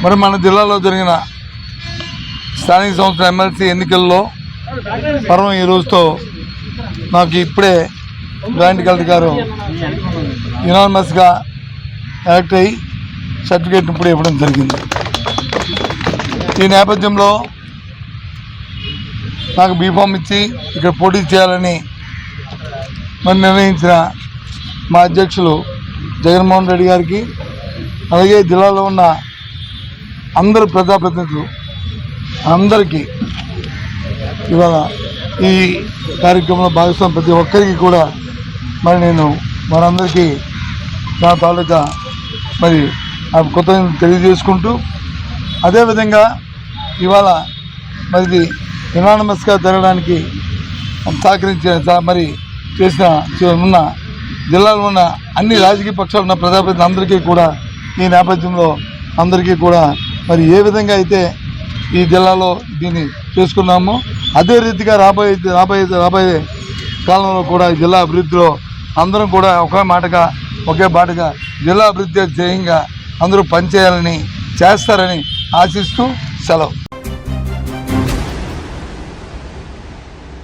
మరి మన జిల్లాలో జరిగిన స్థానిక సంస్థల ఎమ్మెల్సీ ఎన్నికల్లో పర్వం ఈ రోజుతో నాకు ఇప్పుడే జాయింట్ కలెక్టర్ గారు యునానిమస్గా యాక్ట్ అయ్యి సర్టిఫికేట్ ఇప్పుడు ఇవ్వడం జరిగింది. ఈ నేపథ్యంలో నాకు బీఫామ్ ఇచ్చి ఇక్కడ పోటీ చేయాలని మరి నిర్ణయించిన మా అధ్యక్షులు జగన్మోహన్ రెడ్డి గారికి, అలాగే జిల్లాలో ఉన్న అందరు ప్రజాప్రతినిధులు అందరికీ ఇవాళ ఈ కార్యక్రమంలో భాగస్వామి ప్రతి ఒక్కరికి కూడా మరి నేను మనందరికీ నా తాలూకా మరి ఆ కొత్త తెలియజేసుకుంటూ, అదేవిధంగా ఇవాళ మరి యునానిమస్గా జరగడానికి సహకరించిన మరి ఉన్న జిల్లాలో ఉన్న అన్ని రాజకీయ పక్షాలు ఉన్న ప్రజాప్రతినిధులందరికీ కూడా ఈ నేపథ్యంలో అందరికీ కూడా మరి ఏ విధంగా అయితే ఈ జిల్లాలో దీన్ని చేసుకున్నామో అదే రీతిగా రాబోయే కాలంలో కూడా జిల్లా అభివృద్ధిలో అందరం కూడా ఒకే బాటగా జిల్లా అభివృద్ధి ధ్యేయంగా అందరూ పనిచేయాలని చేస్తారని ఆశిస్తూ సెలవు.